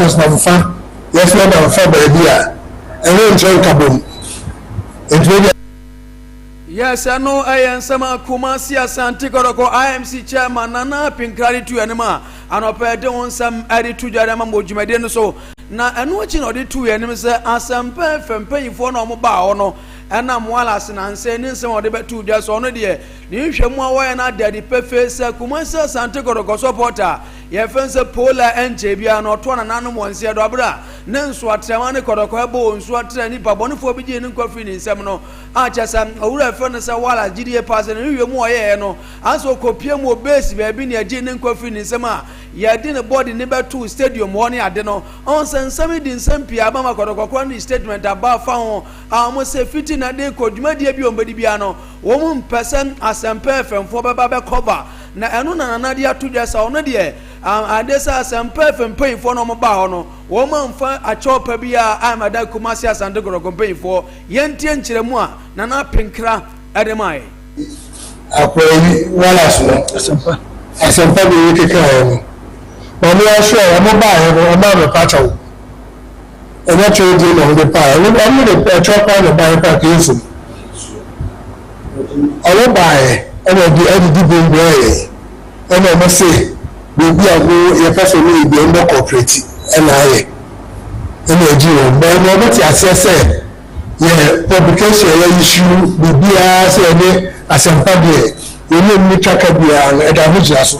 headquarters na fa yes na fa baby a ene nche kabom entwe yes ano ayen sama Kumasi Asante Koroko IMC chairman nana pinkrari tu yanema anopede wonsam ade tu jarama mojumade no so na eno chi no de tu yanim se asampa fempanyifo na omo ba ho no ena mwala sinanse ni nsem ode betu dwa so no de ni hwemu awoye na dadi pefe se Kumasi Asante Koroko supporter ye fense pola enche bia no to na nanu monse do abra ne nso atrema ne Koroko ebo nso atra ni pabonefo bi je ni kwafi ni nsem no achasa owura fe no se wala gidie pass ne hwemu oye no aso kopie mu obesi ba bi ne aje ne kwafi ni nsem a ye di ne body ne betu stadium woni ade no on sensam di nsem pia ba ma Koroko kwa ni statement aba fa ho amo se fiti na de kodwuma die bi ombedi bia no wo mu mpesen asempa femfo beba be cover na eno na nanade atudwa sa ono de adesa asempa fempanfo no mo ba ho no wo ma mfa achopa bia amada Kumasi Asante Koroko fempanfo yentie nkyeremu a na na penkra ademai akwai wala so asempa bi yekeka no oni asho mo ba he no ma me pacho ene chodi no de pa ni amu de chopa no ba pa kesu awo ba he ene di bombo ye ene mo se bi ago ye person ni bi ndo corporate ene aye ene ejiro ba no mo ti asese ye publication ye issue bibia se ene asempa de ye ni traka bia e da hujia so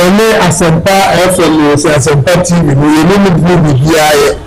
ene asempa FM se asempa TV no ye ni bibia ye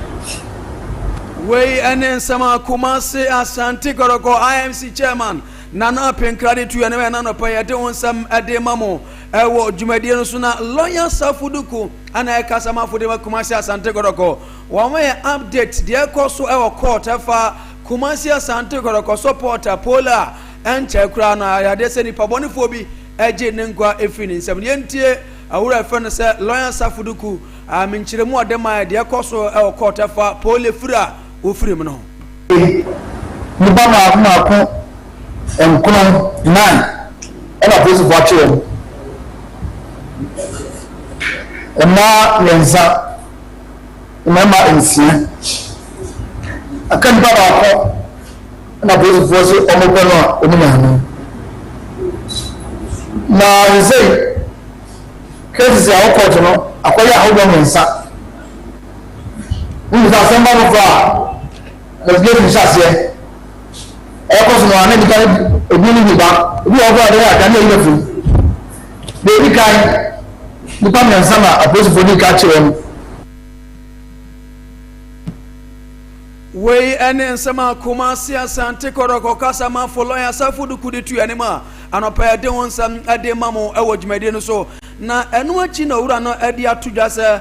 wey ene sama Kumasi Asante Koroko IMC chairman nana penkrade tu ene na no pa de wonsam ade mamo ewo dwumadie no so na lawyer Safuduku ana ekasama fode ma Kumasi Asante Koroko wo me update de ekoso ewo court efa Kumasi Asante Koroko supporter pola enche kura na ya de se ni pabonefo bi eje ne nkwa efini nsam yentie awura fe no se lawyer Safuduku aminchiremu ade ma de ekoso ewo court efa pole fura ofiri mu no ni ba ma ko enkono nan ela pose voiture ema lenza ema ensia akan ba ko na pose voiture omo pelo omo na na nzei kesi ya okoto no akoya awdo mensa uza sema no let's get in shot here. Because no one can be back. We are over there. Can you hear? Baby guy, the permanent summer opposed for the catch him. We ene sama Kumasi Asante Koroko kasama follow ya Safuduku de tu anima anopa de wonsam ade mamo ewo dwumade no so na eno achi na wura no ade atudwa se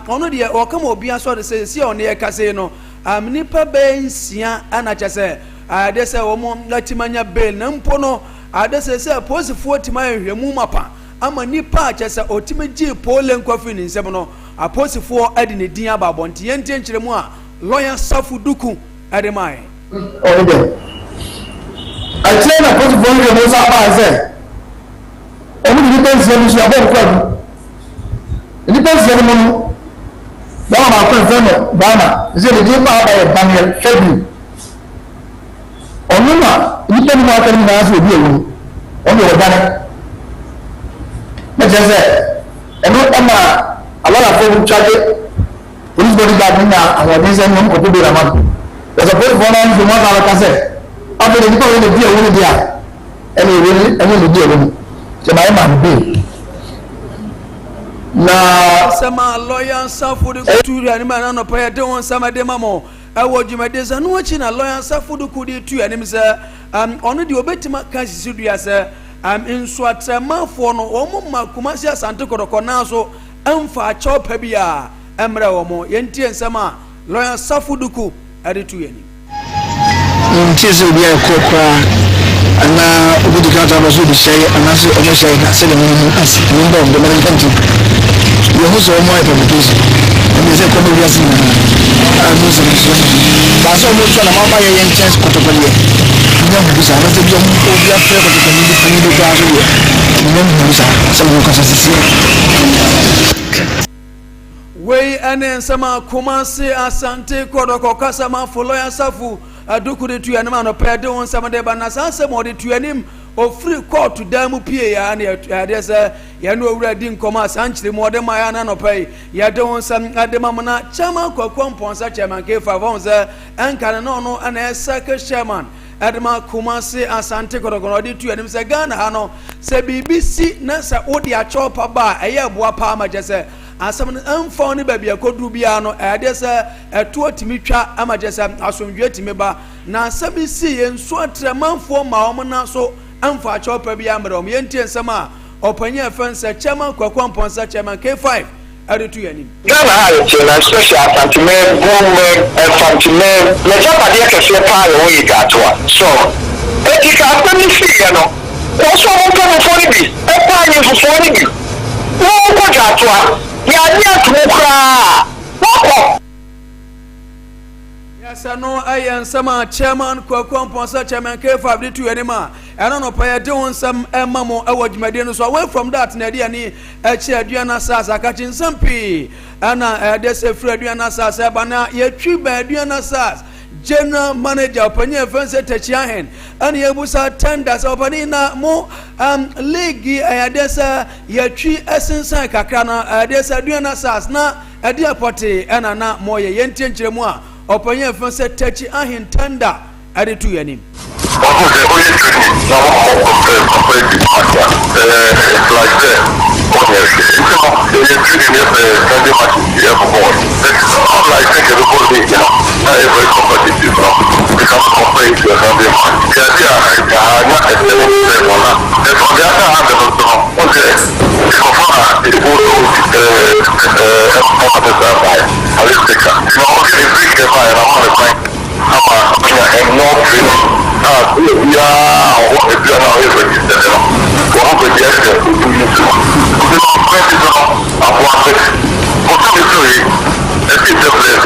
ono de o kama obi aso de se si one ye kase no nipa bensia anachese adese wo mo latimanya bail na mpo no adese se posifo timanya hwemu mapa ama nipa achese otimeji pole nkwafi ni nsem no aposifo ade ne din ababonti yentie nkyeremu a lawyer Safuduku ademai Ode achena posifo ni mo sa ba se omu ni pensi ni so abon kwa ni pensi ni mo ba ma ko feno ba na ze de di ba ba Daniel Febi onuma ni pe ni ma ka ni na so bi ewu onu o dane me je se eno ama awala fo chaje police body guard na awon ni se mo ko bi rama o so police bona ni mo ta ka se abele ni ko ni bi ewu ni dia eni ni bi ewu je ma ma bi na sama lawyer Safuduku tu ani ma na pa de won sama de mamo ewo dwumade se no achi na lawyer Safuduku de tu ani se ono de obetima ka sisudua se inso atremafo no omo ma Kumasi Asante Koroko na so amfa chopa bia emre omo yentie nsama lawyer Safuduku ade tu ani ntizo bia kokra ana ubudikata bazu bishay anase omo shay na se de mo asi ndo ndo mara kanti yo hoso omo e publication emi se kono bia sin na amuso ba so mo so na mama ye yen chance kotopale nya busa na se bia mo bia fe kotopale ni fani do ga so ye nya busa se mo kasa sisi wei ene nsema Kumasi Asante Kodoko Kasama Foloya Safu aduku de tuanim no pede won nsema de ba na sanse mo de tuanim o free court damu pie ya na ya se ya no owura di nkoma sanchire mo de ma ya na no pai ya de won nsem ade mamna chama kwakwamponsa chairman ke favon ze enka na no ana second chairman Adama Kumasi Asante Kodoko de tuanim se Ghana ha no se BBC na se odi a chopa ba eye boa pa ma je se asam amfa ne babia kodu bia no ade se eto timitwa amagese asomdwe timiba na asam si yenso atremanfo ma om na so amfa chopa bia mrom yentie nsema opanya fense chairman kwakwamponsa chairman K5 adetu yanim Ghana ha na social sentiment government sentiment na jabade akese pa yo yi gatwa so etika apani fi no ko so mo kan fo ni bi e pa ni fo ni bi wo ko gatwa Yes, I know I am some chairman, Kwamponsa chairman K5 de tu anima. I don't know pay doing some mamo award median so away from that Nadia ni a chair Diana Sasa catching Sompa. Anna there's a Fred Diana Sasa bana ye tree Diana Sas. General manager opanya fence techiahen and yebusa tenders opanina mo league ayadesa yatwi esensan kakra na ayadesa duana sas na ade apote ana na moye yentienkyeremu a opanya fence techiahen tender ade tu yanim very competitive now. We can't compare it to a Sunday match. The idea is not a seven one. And on the other hand, okay, so far it goes holistic. You know, okay, it's big and I'm on the point. I'm not training. We are what if you are now here registered. We have a guest to do you too. We don't press it on. I'm one thing. But to be true, it's a place.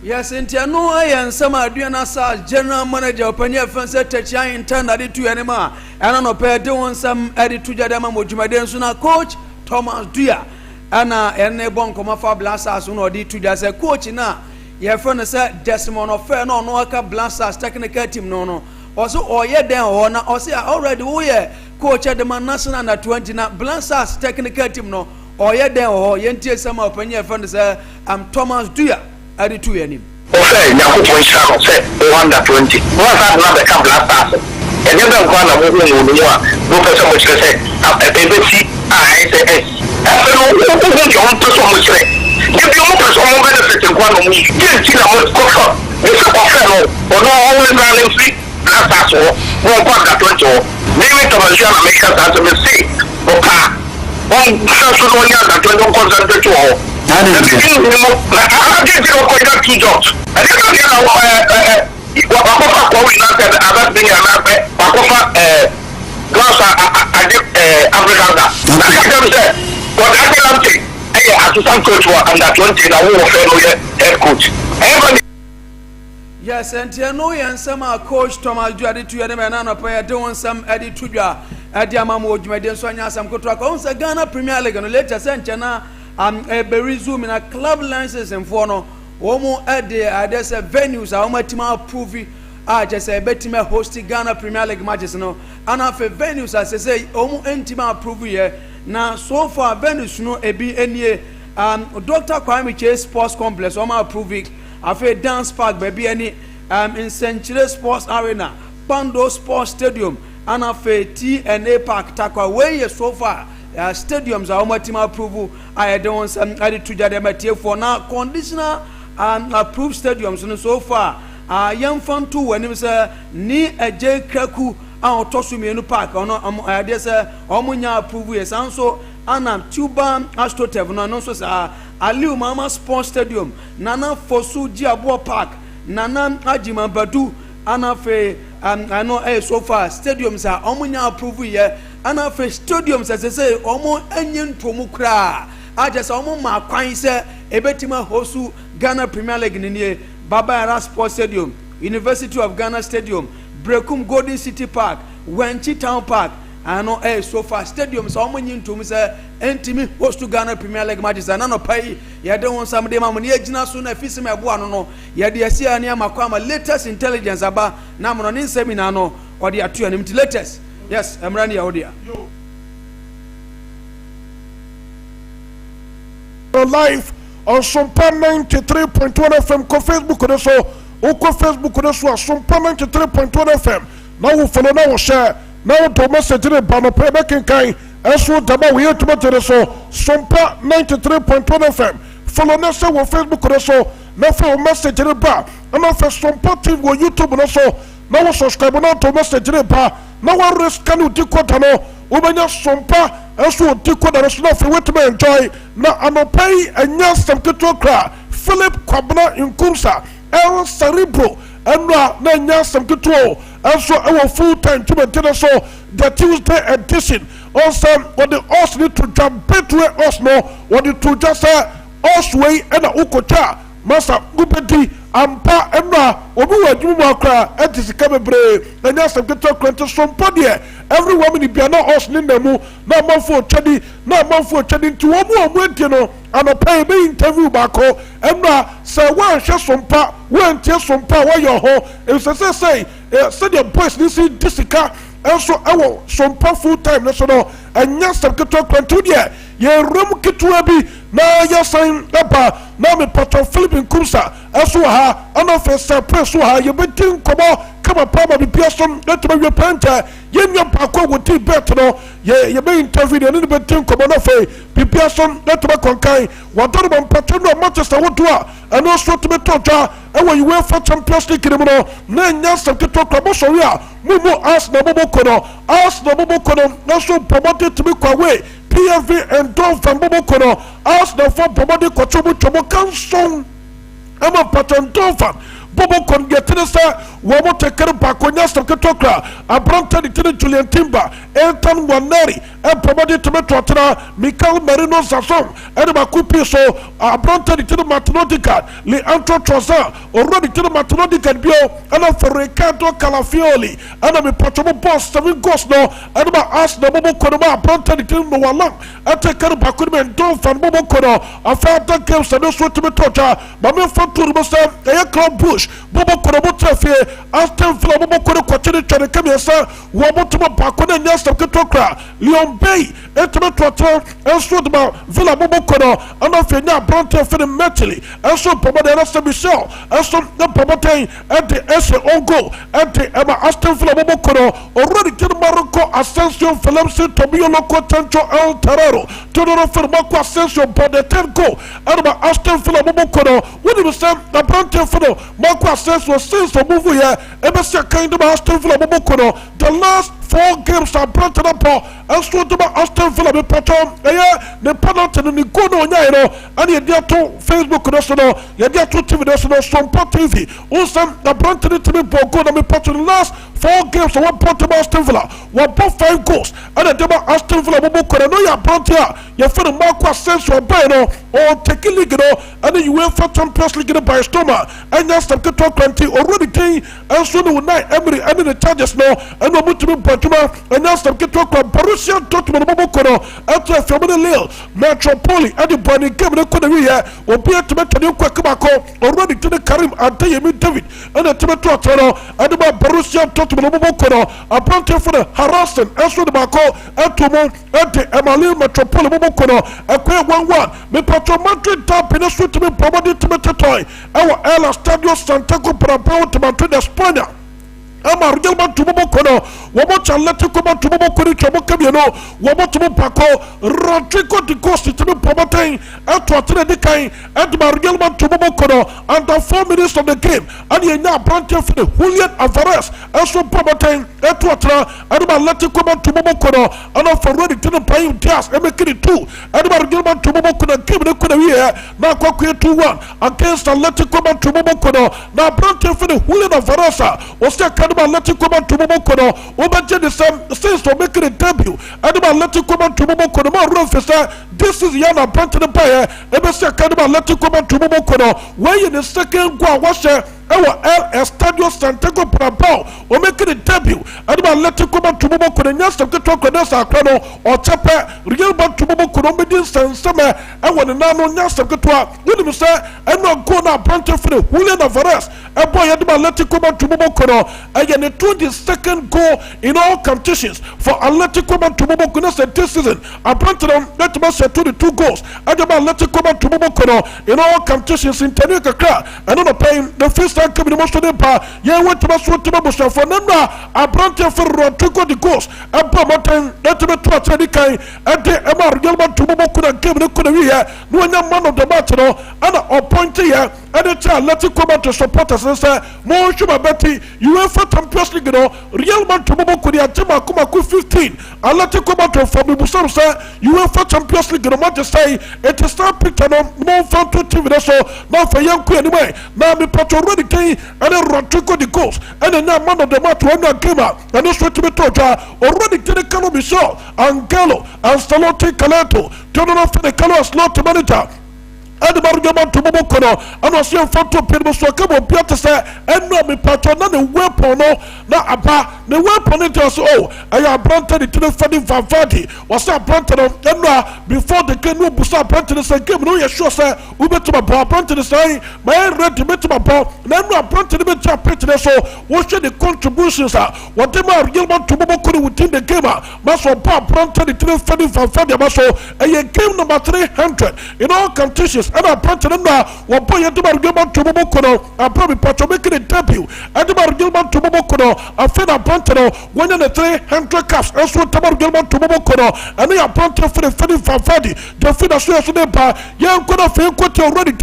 Yes, Intiano, I am some Adriana Sas, general manager, Panya Fence, Techian, Tan, Adi to Anima, and on a pair doing some Adi to Jadama Mujumaden Suna coach, Thomas Dia, Anna, and Nebon Comafa Blasters, or D to just a coach na. Your friend said, Desmond of Fair no Aka Blasters, technical team no. Also, or yet then, or now, or say already, we coach at the man national under 20 na Blasters technical team no, or yet then, or Yentia some opinion friend say, I'm Thomas Dia. Adi tu yanim. Okay, now who point out say 120. What's that not the Blasters? And you don't want to move in the one. No person which can say, ABC, ISS. After all, you want to so much. If you want to so much benefit in one of me, didn't see the most comfort. It's a fellow, or no always running free. Blasters or one part that went to. Maybe to Malaysia make us as a mistake. Okay. One person on the other don't concentrate to all. I didn't get two jobs. I didn't get what we not at other thing and glass African. What I can say, assistant coach under 20 and I will fail head coach. Yes, and Tiano and some coach Thomas Juadi to your man up there doing some Eddie Tuja at Yamamo Jumaden Sonia some Kotra Ghana Premier League and later sent China. A very zoom in a club license and for no Omo Ade there's a venues a Omatima Provi just a betima hosting Ghana Premier League matches no and after venues as I say Omo Entima Provi here now so far venues no ebi any Dr. Kwame Chase Sports Complex Oma Provi after dance park baby any in Century Sports Arena Pando Sports Stadium and after TNA Park Takwa way so far stadiums are my team approval. I don't some added to Jadamatia for now conditional approved stadiums and so far. Young fun too when it was ni a J Kraku and Tosumi Park or no there's a Omunya approval yes and so Anna Tuba Astrotev no so Aliu Mama Sports Stadium Nana Fosu Jiabo Park Nana Ajima Badu Anna Fe I know so far stadiums are Omunya approval here. And after stadiums as I say, almost any promukra. I just almost my coin say a betima hosu Ghana Premier League in Baba Era Sports Stadium, University of Ghana Stadium, Brekum Golden City Park, Wenchi Town Park, ano so far stadium so omo nyintum say entimi host to Ghana Premier League matches and no pay ye de won some dey ma ne agina so na fisi me bo ano no ye de asia ne amakwa ma latest intelligence aba na mo ne seminar no o de atu anim latest yes emra ne yawodia live on Sompa 93.1 FM ko Facebook no so o ko Facebook no so Sompa 93.1 FM na wo follow na wo share now to message in Bano Pebekin Kai, as well as we have to Sompa 93.1 FM. Follow us on Facebook also, now for message in the bar, and now for Sompa TV on YouTube also. Now subscribe now to message in the bar. Now I risk can you take what I know. Ubanya Sompa, as well take what I know for what to enjoy. Now I'm a pay and yes, some to cry. Philip Kwabna in Kumsa, El Cerebro, and now yes, some to also our full-time to maintain so the Tuesday edition. Also, when the us need to jump between us no, when the to just us way and a ukocha, Masa Gupeti, Ampa, and Na, Obu, you walker, and this is coming brave. And yes, I'm going to talk to some body. Every woman in piano, us, Ninamu, no more for Chedi, no more for Chedi, to Obu, went, you know, and a pay me interview back home. And now, say, well, just some part, when tell some part where you're home, if I say, send your boys, this is Jessica, also our some full time national, and yes, I'm going to talk to you. Ye room kitwebi na ya sign apa na me patron Philippine Kumsa aso ha ana fe surprise ha ye betin komo kama pama bi person let me panta ye nyam pa ko go ti bet no ye be interview ne ne betin komo na fe bi person let me konkai wadoro bam patron no Manchester wotua and also to me toja e we UEFA Champions League ni no na nya sakito ko so wi a mumu as na bobo kono na so promoted to me kwa we PFV and Don from Bobo Kono, ask the for Bomodi Kochobu Chobo Kanson. I'm a pattern Donfan. Bobo Kon get to the sir, Womo take care of Baconia Stokatokra, a Brompton to Julian Timber, Elton Waneri, and promoted to Metrotana, Michael Marino Sasson, and Makupi so, a Brompton to the Matanotica, Leandro Troza, already to the Matanotica Bio, and for Ricardo Calafioli, and I'm a Potomo boss, 7 ghosts no, and I asked the Bobo Konoma, Brompton to Moalang, and take care of Bakunim and Don from Bobo Kono, a father games and also to Metocha, Mamma Fonturmosa, a club bush. Bobo Kono Traffic, after Bobo Kono Quatini Chanakamiasa, Wabotuma Bakona Nest of Ketokra, Leon Bay, Etomato, and Sudma, Villa Bobo Kono, and of Fena Bronte for the Metally, and so Pomada Michel, and so the Pomate, and the Essa Ongo, and the Emma Aston Villa Bobo Kono, already to the Morocco, Ascension, Philipsi, Tomio Loco, Tancho, El Terrero, Todoro Fermaco Ascension, but the 10 go, and about Aston Villa Bobo Kono, what do you say? The Bronte for the Marco says was since the movie here, Emerson kind of Aston Villa Bobokono. The last 4 games are brought up, and so to Aston Villa Patron, the penalty in the Gono Nairo, and you get to Facebook National, you get to TV National, Sompa TV. Also, the Bronte to me Bogo, and Patron last 4 games, one point to Aston Villa, one point 5 goals, and the Dema Aston Villa Bobokono. No, you're Bronte, you're for the Marco Sense or Bano, or take a league, and then you will for Champions League by Stoma, and that's the talk already king, and so the night every and the charges now, and no to be Portuma, and that's the talk of Borussia Dortmund Bobokono, after a family Lille, Metropoli, and the Bonnie Kevin Kodaria, will be at to make a new Kwakabako, already to the Karim and Tayemi David, and the Tomato Toro, and about Borussia Dortmund Bobokono, a planter for the harassment, and so the Bako, and Tomo, and the Emily Metropoli Bobokono, a queer 1-1, me Patron Madrid tap in a suit to be promoted to Metatoy, our Ella Stadio Santiago Parapao to Madrid, España. Ama Rugelman to Bobokono, Wabocha Leticoba to Bobokori Chabocabiano, Wabotumo Paco, Rodrigo de Costi to be promoting, and to attend the kind, and Margelman to Bobokono, under 4 minutes of the game, and you now branching for the Julian Alvarez, and so promoting, and to attend, and Leticoba to Bobokono, and for ready to the playing gas, and making it 2, and Margelman to Bobokono, came the Kudaria, now Coquia 2-1, against Leticoba to Bobokono, now branching for the Julian Alvarez, was there kind let you come out to Momokono, Obaja the same since for making a debut. Animal let you come out to Momokono, Professor. This is Yana Branton Empire, Embassy Academy let you come out to Momokono. Where in the second go, wash ewa El Estadio Santiago Bernabéu o make the debut adama Atletico Madrid ko nya stem ke to nesa akra no o chepe Real Madrid ko no medin senseme ewa ne nano nya stem ke to a woni se eno go na Brante Fre Julian Alvarez boy adama Atletico Madrid ko no eye ne 22nd goal in all competitions for Atletico Madrid ko nesa this season Brante no that must 22 goals adama Atletico Madrid ko no in all competitions in Tenu kakra and no paying the first time coming most of them pa ye went to so to Boston for nana Brante Fre to go the goals Mountain that to atani kai ade Emma Real Madrid ko na game no ko na wi no nya man of the match no and appoint here and the Atletico Madrid supporters say mo shuma beti UEFA Champions League no Real Madrid ko dia tema kuma ku 15 Atletico Madrid for me busam say UEFA Champions League no match say it is not picture no mo fan to team so na for yanku anyway na me patro ready kai and Rodrigo the goals and the man of the match when that came out and so to be told already to the Calo Michel Angelo Ancelotti Caleto Jonathan for the Calo slot manager and Margama to Mokono, and was your photo people so come on Piata say, and no me patron, not the weapon, no, not about the weapon. It was I have planted to the funny Vavadi, was that planted on before the canoe Busa planted the same game. No, you sure, sir, we met to my bar, planted the same, my red to met to my bar, then I planted the bit of picture. So, what should the contributions are? Whatever Gilbert to Mokono within the game, Maso Bar planted to the funny Vavadi, Maso, and you game number 300 in all competitions. And I planted them now. One boy at the Margilman to Mokono, I probably patch making a debut. At the Margilman to Mokono, I fed a planted winning the 300 caps. And so Tamargilman to Mokono, and they are planted for the Fedi Fafadi. The finish of the bar, young could have failed quite already.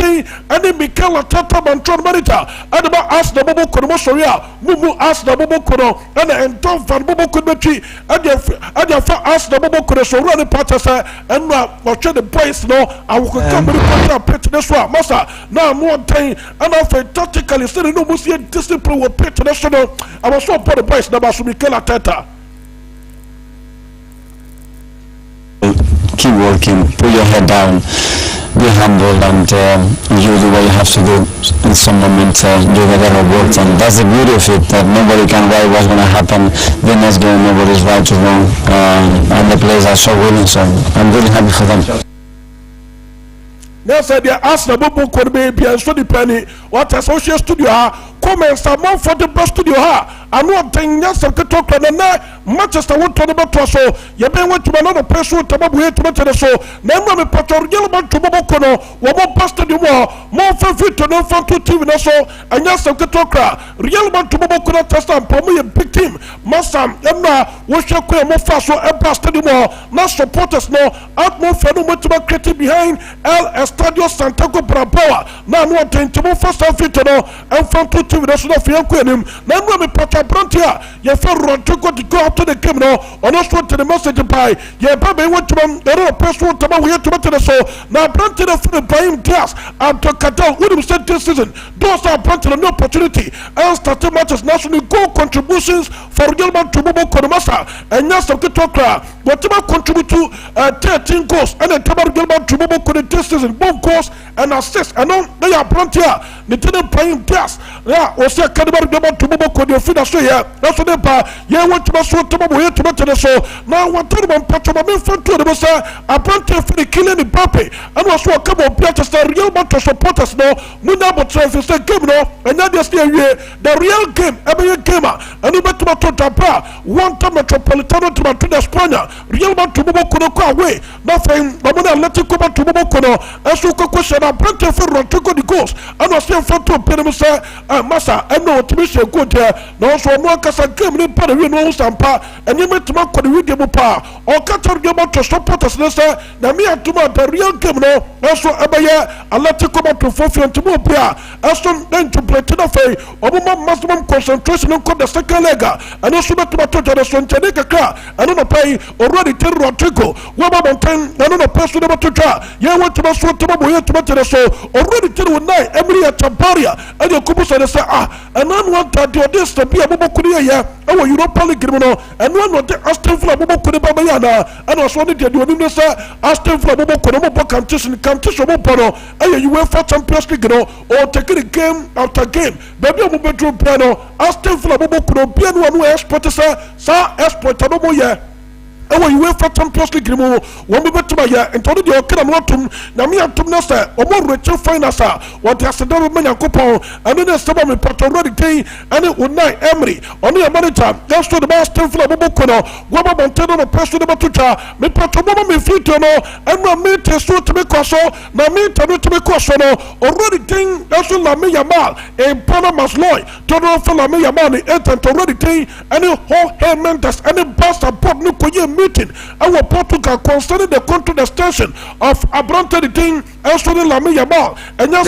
And then Mikel Tata Mantron Marita. And about asked the Mokono Soria, Mumu asked the Mokono, and the Anton Van Mokometri, and the asked the Mokono so running patches, and watching the boys know I will come with the pitch this one, Massa. Now more time, and I feel tactically still no Muslim discipline will pitch national. I was so for the boys now, Mikel Tata. Keep working, put your head down, be humble, and you do what you have to do. In some moment, do whatever works, and that's the beauty of it, that nobody can write what's going to happen the next game. Nobody's right or wrong, and the players are so willing, so I'm really happy for them. Now said they asked the Bobo could be and so the penny what associate studio comments are more for the best studio and one thing yes of talk and Manchester won't turn about to so you been went to another person to Babu to the so then when we put our yellow to Bobocono what more past the more for fit to no fun to TV so and yes of talk real man to Bobocono test and probably a big team Massam Emma we shall queer more fast so and past the more not supporters no out more phenomenal to creative behind El Estadio Santiago Bernabéu now no attempt to move first and fit and from to TV that's not for him then when we put our brand here you feel Rodrigo to go out to the game no or not to the message by yeah baby went to them the other person to we have to the so now brand to the for the buying gas and to Qatar with him said this season those are brand to the opportunity and starting matches national goal contributions for Gilman to Bobo Konomasa and yes of the talker whatever contribute to 13 goals and then Tabar Gilman to Bobo Konomasa this season both goals and assists and on they are brand here the tenant playing gas yeah or say Tabar Gilman to Bobo Konomasa so here that's what they buy yeah what to so to Bobo here to the so now what to them patch my front to the say a brand here for the killing the Mbappe and also come on Manchester Real Madrid supporters no Muna but try to say game no and now they stay here the real game every gamer and you bet to Tapa one time Metropolitano to the Spania Real Madrid to Bobo Kono away nothing but when I let you come to Bobo Kono and so question a brand here for Rodrigo the goals and was here front to Penemusa Massa and no to be so good there no so no kasa game ni pa we no Sompa and you met to make the video pa or Qatar game to supporters say na me atuma the real game no so abaye Atletico to Fofio to mo pia Aston then to play to the fay obuma maximum concentration on the second leg and also to the Sontene kaka and no pay already tell Rodrigo we ba mountain and no pass to the to you want to so to mo to the so already tell night Emily at Tamparia and you kubu say and I want that this to be a bobo kuria here ɛwɔ Europa League mu no ɛno ano de Aston Villa bɔbɔ kone baba yana ɛna ɔso ne de onim ne sɛ Aston Villa bɔbɔ kone mo bɔ competition mo bɔ no ɛyɛ UEFA Champions League no or take it game after game baby mo bedroom play no Aston Villa bɔbɔ kone bia no anu export sɛ sa export no mo yɛ ɛwɔ UEFA Champions League mu wɔn bɛ tuma yɛ ntɔn deɛ ɔkira mu atum na mi atum na sɛ ɔmo rekyɛ finals a wɔde asedan bɛ nyankopɔn ɛne ne sɛbɛn mi pɔtɔ rɔdi ten ɛne Unai Emery ɔne yɛ manager ɛso de ba Aston Villa bɔbɔ kɔnɔ wɔbɔ bɔntɛn no pɛso de bɛ to twa mi pɔtɔ bɔbɔ mi fi to no ɛnu mi te so tɛmi kɔ so na mi te no tɛmi kɔ so no ɔrɔdi ten ɛso Lamine Yamal empana Masloy tɔnɔ fɛ Lamine Yamal ni ɛtɛn tɔrɔdi ten ɛne Jorge Mendes ɛne Barca board ne kɔyɛ meeting our Portugal concerning the contract extension of Abrante the King and Sonny Lamine Yamal and yes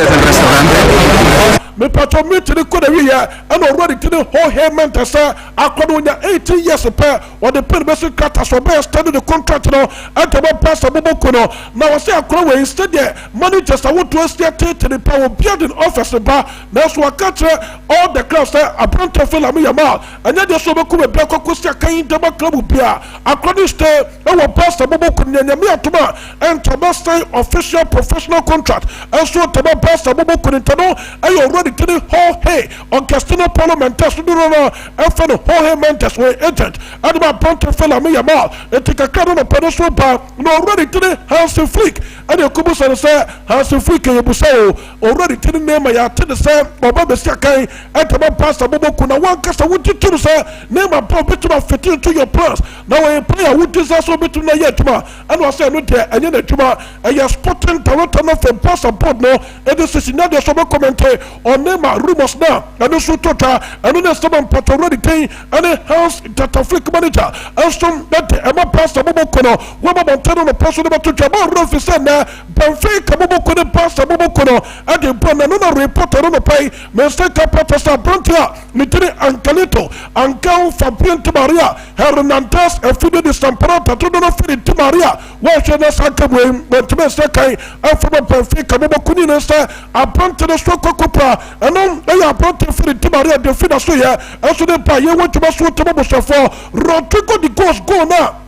me patro meeting the code here and already to the whole hair mentor sir according to 18 years per or the pension cut so best study the contract now at about Pastor Bobokono now I say I instead there managers I want to stay to the power building office bar that's what catch all the clubs there Abrante Lamine Yamal and then just over come black Costa Kain double club beer according to our Pastor Bobokono Nyamiatuma and Tabastai official professional contract and so Taba Pastor Bobokono and already to the whole hey on Castino Parliamenters no and for the whole Mendes way agent and about Ponte Lamine Yamal and take a card on a pedestal bar no already to the Hansen Flick and the Kubus and say Hansen Flick and Yabusao already to the name I to the same Baba Sakai and about Pastor Bobokuna one cast I want you to say name a bit fit into your plans now a player who does also between the Yetuma and was saying there and then Tuma and you're spotting Toronto from Pastor Board no and this is not the summer commentary on name rumors now and also Tota and then someone put already paying and a house that a flick manager and some that Emma Pastor Bobokono what about telling the person about to Jabal Rufus and Benfica Bobokono Pastor Bobokono and the brand another reporter on the pay Mr. Capatasa Brontia Mitri Ancanito Ancao Fabian Maria Hernandez and Fudo de Samparata to the Fili to Maria where she has a cable when to Mr. Kai and from a Benfica Bobokuni a brand to the stroke copra and on they are brought to Fili to Maria de Finasuya and so they pay you want to Masuta for Rodrigo de Ghost go now.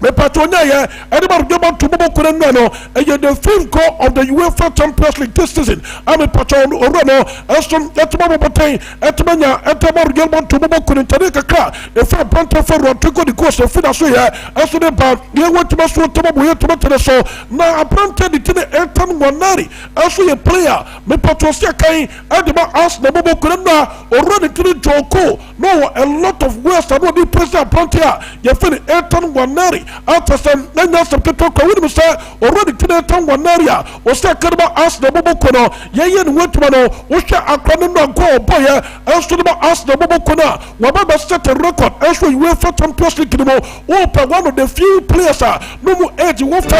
Me patronia anybody go back to Bobokuna no and the 5th goal of the UEFA Champions League this season I'm a patron Orano and some Etmabo Botay Etmania Etmabo Gelman to Bobokuna Taneka the fair Ponte for Rodrigo de Ghost of Finasuya and so they bought you want to Masuta so now I planted it in the Elton Wanari as a player me patrosia Kai and the ask the Bobokuna already to the Joko no a lot of words are not the president Pontia you feel Elton Wanari after some nanya some people ko we say already to the town one area o say karba ask the Bobokono ye no wetmano o hwe akrono no go boy and so the ask the Bobokono we ba set a record and so you for Champions League no o per one of the few players no mu age wo fa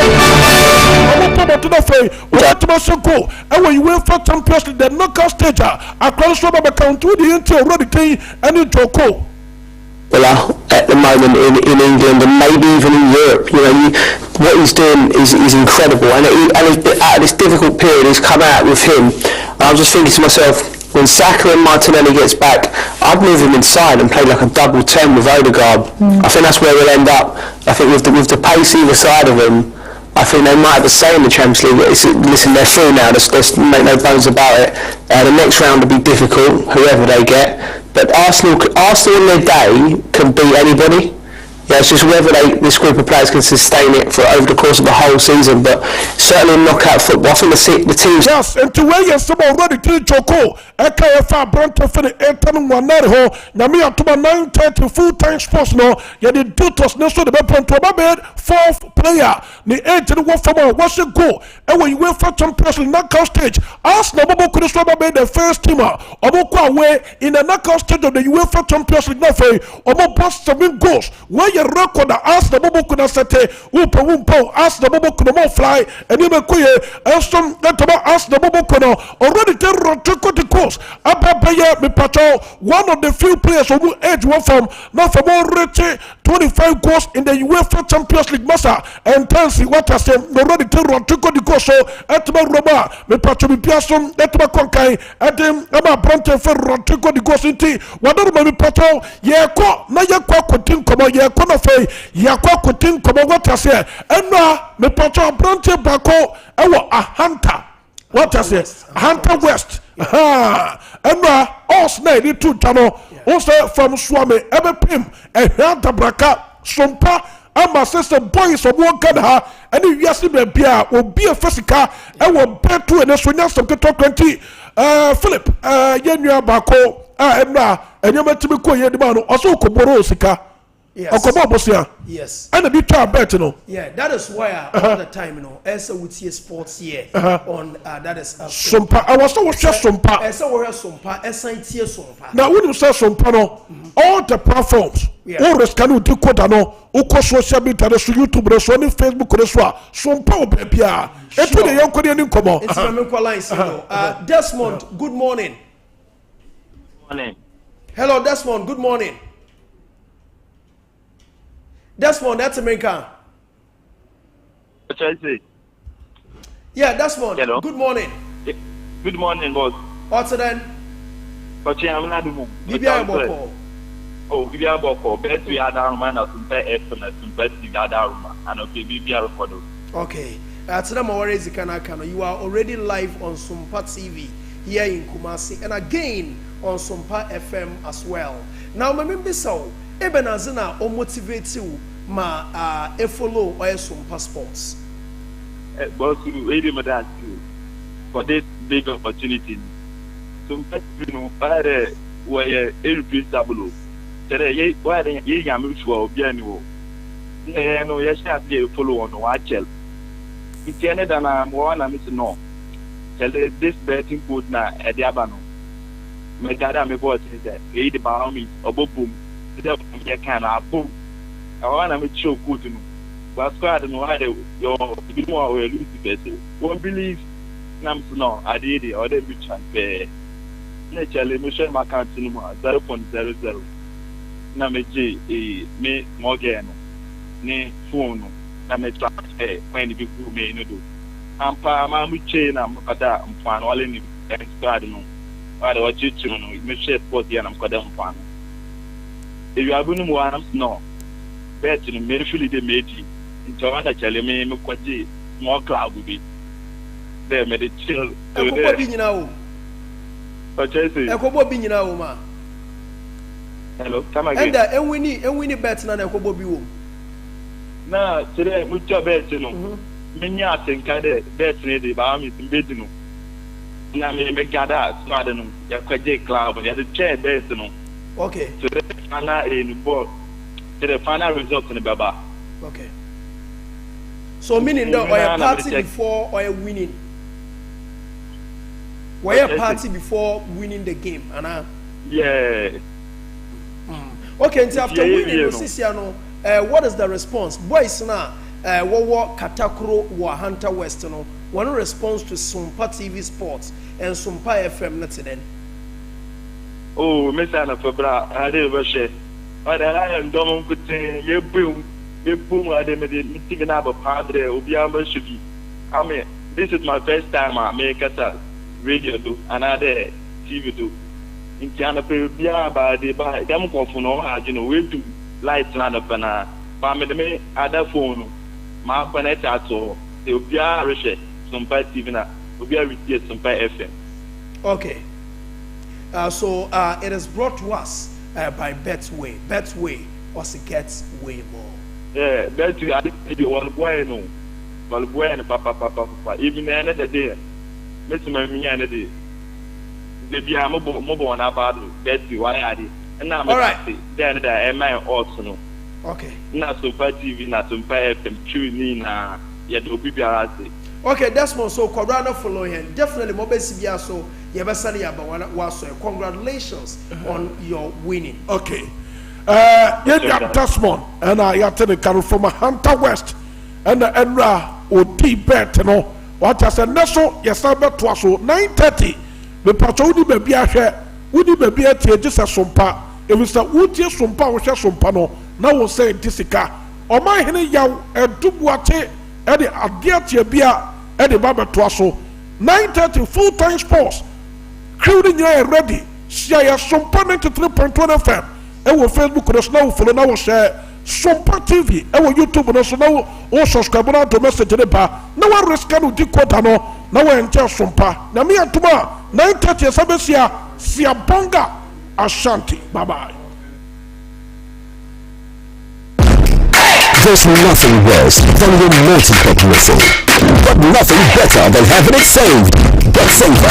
o po to the fay o to so go and when you for Champions League the knockout stage akrono so ba count to the into already ten and Joko. Well, at the moment in England and maybe even in Europe, you know, what he's doing is incredible, and at this difficult period he's come out with him. I was just thinking to myself, when Saka and Martinelli gets back, I'd move him inside and play like a double 10 with Odegaard. I think that's where we'll end up. I think with the pace either side of them, I think they might have a say in the Champions League. Listen, they're through now. Let's make no bones about it. The next round will be difficult, whoever they get. But Arsenal in their day can beat anybody. Yeah, it's just whether this group of players can sustain it for over the course of the whole season. But certainly in knockout football, I think the teams. Yes, and to where you're already to Joko, EKFA Bronte for the 8-1 ho. Namia to 9:30 full-time sports no. Yeah, the dutos next to the weapon to a bed 4th player. The 8-1 from what's your goal? And when you went for Champions League knockout stage, Arsenal could have made the first teamer. Omoko away in the knockout stage of the UEFA Champions League. Omo post 7 goals. Where your record ask the Bobo could have set wumpo ask the Bobo could more fly and you may and some that ask the Bobo could already tell Rodrigo the course. Abaya me patrol one of the few players who edge one from not for more rich 25 goals in the UEFA Champions League. League masa entansi wata se already te Rodrigo di Goso etba Roma me pacho mi piasom etba konkai edim ama bronte fe Rodrigo di Goso nti wadoro me pacho ye ko na ye kwa kotin komo ye ko no fe ye kwa kotin komo wata se enwa me pacho bronte bako ewo ahanta wata se ahanta West enwa os na di tu tano o se from Swami ebe pim ehanta braka Sompa ama sese boys obo kan ha ene wiase be bia obi efesika e wo betu ene so nya som keto 20 Philip yenua bako enna enyama timi ko ye dima no oso koboro osika okobo bosia yes ene bi twa bet no yeah that is why all the time as a with sports here on that is Sompa I was so Sompa as a we Sompa tie Sompa now when you say Sompa no all the platforms all the scan with quota no uko social media so YouTube so ni Facebook so Sompa obia etu de yanko ni nkomo it's my lines Desmond good morning hello Desmond good morning Desmond, that's America. What should I say? Yeah, Desmond. Hello. Good morning. Good morning, boss. What's then? But I'm not doing. Bibia Boko. Oh, Bibia Boko. Bet we had our man as some F and some best we had our man. And okay, Bibia record. Okay. Today, Mawarezi Kanakano, you are already live on Sompa TV here in Kumasi and again on Sompa FM as well. Now, remember so. Eben azina o motivate you ma e follow or some passports. Boss, we ready madam for this big opportunity. Some people are where irreplaceable. Today, ye why ye yamu for bianu. No, yes, I follow on watchel. It's any than I'm one I miss no. Tell this betting code na at the abano. My dad, my boss is that 80 pounds or boom. The kind of boom. I want to show good to know. But squad and why your more will lose the better. Won't believe Nams no, I did it or they be transfer. Naturally, Michelle Macant 0.00. Namaji, me Morgan, ne phone, Nam transfer when the people may not do. I'm Pamamu chain, I'm Kada, I'm fan, all in the squad. No, I watch you to know, Michelle Sporty and I'm Kadam fan. If you are going to want no, bet in the fully the meeting. In Toronto, tell me, Mukwaji, more cloud will be there. Made it chill. What be now? What I say? What be now, ma? Hello, come again. And we need bets na Kobo be womb. Now, today, with your bet, you know, many are saying, bet ready, but I'm in bed. Now, me make that, so I don't know, you're quite a cloud, but you have a chair there, you know. Okay. So the final in board, the final result in the Baba. Okay. So meaning that or a party before or a winning. Why a party before winning the game, Anna? Yeah. Okay, until after winning, what is the response? Boys now, what Katakuro or Hunter West, no one response to Sompa TV Sports and Sompa FM not then. Oh, Miss Anna Fabra, I didn't rush it. But I am dumb good thing. You boom, I didn't meeting up a padre, Obiama should be. I mean, this is my first time I make a radio do, another TV do. In Canada, by the by, them go for no hard, you know, we do lights land up and family, other phone, my planet at all. They will be a rush, some by TV, will be a with some by FM. Okay. So it is brought to us by Betway. Betway also gets way more. Yeah, Betway, I think you want bueno. Well, bueno, papa. Even another day, Mr. Mammy, another day. Maybe I'm mobile on about Betway, why I did. And now, all right, then I might also know. Okay. Not so bad TV, not so bad FM, tuning, yet will be a okay, that's more so. Corona following definitely more basic. So, congratulations on your winning. Okay. Yeah, Desmond, and I had to come from a Hunter West, and the Enra or D-Bet, you know. What I said, Nesso, yes, I bet was 9:30. The patroni may be a share, would you be a tear just a Sompa? If it's a wood, yes, Sompa, or just Sompano. Now we'll say Jessica. ɔman hene yaw edubuate ɛde adeɛ tia bia ɛde ba bɛtoa so 9:30 full time sports crew ni nyinaa yɛ ready hyia yɛ Sompa 93.1 FM ɛwɔ Facebook no so na wo follow na wo share Sompa TV ɛwɔ YouTube no so na wo subscribe na to message ne ba na wa risk no di quota no na wo enter Sompa na me atuma 9:30 sabesia Siabonga Ashanti. Bye bye. There's nothing worse than your multi-bet missing, but nothing better than having it saved. Get Sompa.